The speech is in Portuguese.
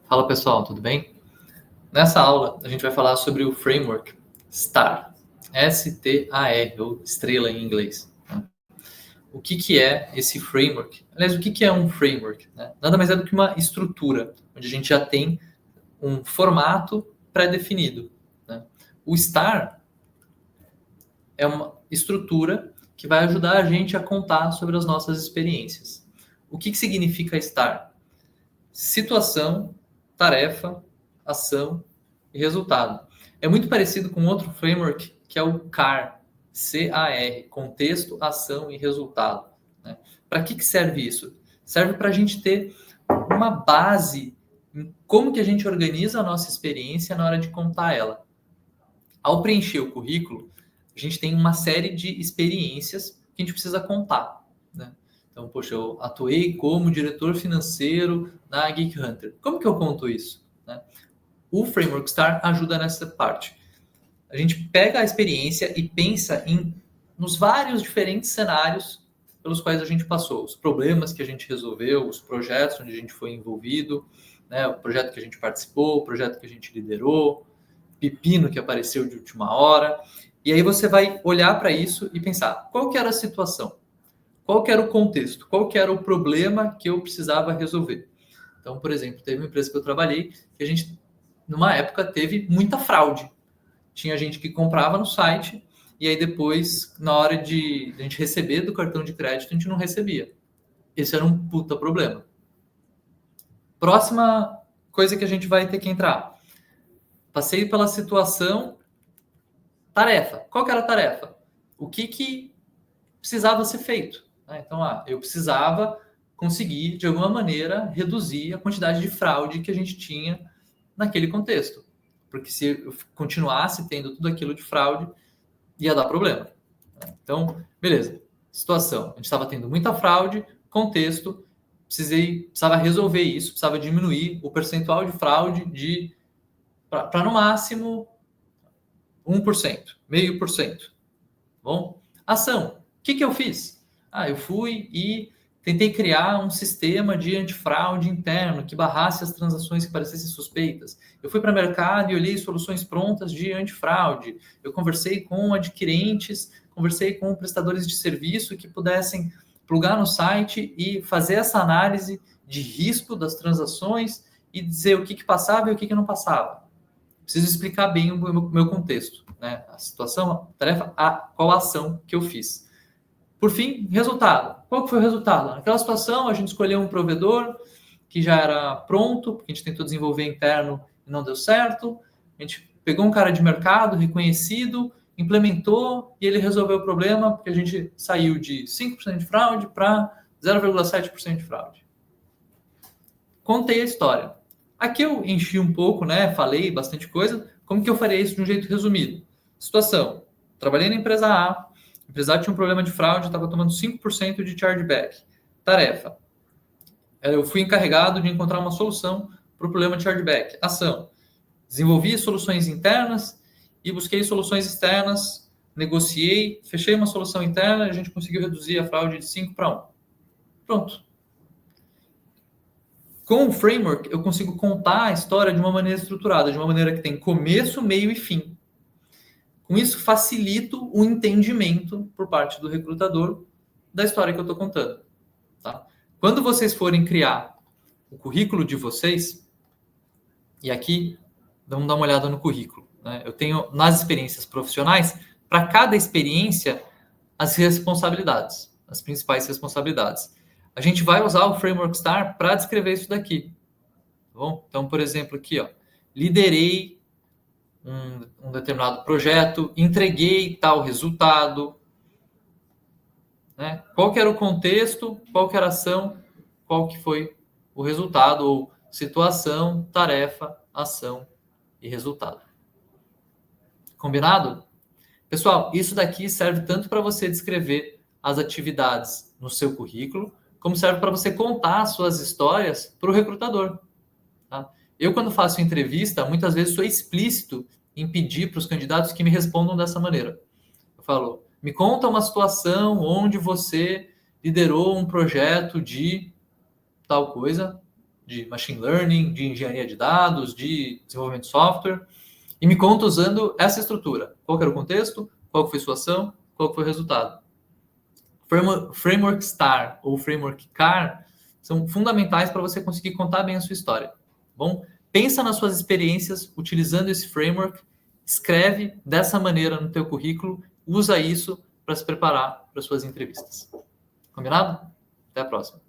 Fala pessoal, tudo bem? Nessa aula a gente vai falar sobre o framework STAR, S-T-A-R, ou estrela em inglês. O que é esse framework? Aliás, o que é um framework? Nada mais é do que uma estrutura, onde a gente já tem um formato pré-definido. O STAR é uma estrutura que vai ajudar a gente a contar sobre as nossas experiências. O que significa STAR? Situação, tarefa, ação e resultado. É muito parecido com outro framework que é o CAR, C-A-R, contexto, ação e resultado. Para que serve isso? Serve para a gente ter uma base em como que a gente organiza a nossa experiência na hora de contar ela. Ao preencher o currículo, a gente tem uma série de experiências que a gente precisa contar. Então, poxa, eu atuei como diretor financeiro na Geek Hunter. Como que eu conto isso? O Framework STAR ajuda nessa parte. A gente pega a experiência e pensa nos vários diferentes cenários pelos quais a gente passou, os problemas que a gente resolveu, os projetos onde a gente foi envolvido, o projeto que a gente participou, o projeto que a gente liderou, pepino que apareceu de última hora. E aí você vai olhar para isso e pensar, qual que era a situação? Qual que era o contexto? Qual que era o problema que eu precisava resolver? Então, por exemplo, teve uma empresa que eu trabalhei que a gente, numa época, teve muita fraude. Tinha gente que comprava no site e aí depois, na hora de a gente receber do cartão de crédito, a gente não recebia. Esse era um puta problema. Próxima coisa que a gente vai ter que entrar. Passei pela situação tarefa. Qual que era a tarefa? O que precisava ser feito? Então, eu precisava conseguir, de alguma maneira, reduzir a quantidade de fraude que a gente tinha naquele contexto. Porque se eu continuasse tendo tudo aquilo de fraude, ia dar problema. Então, beleza. Situação. A gente estava tendo muita fraude, contexto, precisava resolver isso, precisava diminuir o percentual de fraude para no máximo 1%, 0,5%. Bom? Ação. O que eu fiz? Eu fui e tentei criar um sistema de antifraude interno que barrasse as transações que parecessem suspeitas. Eu fui para o mercado e olhei soluções prontas de antifraude. Eu conversei com adquirentes, conversei com prestadores de serviço que pudessem plugar no site e fazer essa análise de risco das transações e dizer o que passava e o que não passava. Preciso explicar bem o meu contexto, a situação, a tarefa, qual a ação que eu fiz. Por fim, resultado. Qual que foi o resultado? Naquela situação, a gente escolheu um provedor que já era pronto, porque a gente tentou desenvolver interno e não deu certo. A gente pegou um cara de mercado reconhecido, implementou e ele resolveu o problema, porque a gente saiu de 5% de fraude para 0,7% de fraude. Contei a história. Aqui eu enchi um pouco, falei bastante coisa. Como que eu faria isso de um jeito resumido? Situação. Trabalhei na empresa A, a empresa A tinha um problema de fraude, estava tomando 5% de chargeback. Tarefa. Eu fui encarregado de encontrar uma solução para o problema de chargeback. Ação. Desenvolvi soluções internas e busquei soluções externas, negociei, fechei uma solução interna e a gente conseguiu reduzir a fraude de 5 para 1. Pronto. Com o framework, eu consigo contar a história de uma maneira estruturada, de uma maneira que tem começo, meio e fim. Com isso, facilito o entendimento por parte do recrutador da história que eu estou contando. Tá? Quando vocês forem criar o currículo de vocês, e aqui, vamos dar uma olhada no currículo. Eu tenho, nas experiências profissionais, para cada experiência, as responsabilidades, as principais responsabilidades. A gente vai usar o Framework STAR para descrever isso daqui. Tá bom? Então, por exemplo, aqui, liderei um determinado projeto, entreguei tal resultado. Qual que era o contexto, qual que era a ação, qual que foi o resultado, ou situação, tarefa, ação e resultado. Combinado? Pessoal, isso daqui serve tanto para você descrever as atividades no seu currículo, como serve para você contar as suas histórias para o recrutador. Tá? Eu, quando faço entrevista, muitas vezes sou explícito em pedir para os candidatos que me respondam dessa maneira. Eu falo, me conta uma situação onde você liderou um projeto de tal coisa, de machine learning, de engenharia de dados, de desenvolvimento de software, e me conta usando essa estrutura. Qual que era o contexto, qual que foi sua ação, qual que foi o resultado. Framework STAR ou Framework CAR são fundamentais para você conseguir contar bem a sua história. Tá bom? Pensa nas suas experiências utilizando esse framework, escreve dessa maneira no teu currículo, usa isso para se preparar para suas entrevistas. Combinado? Até a próxima.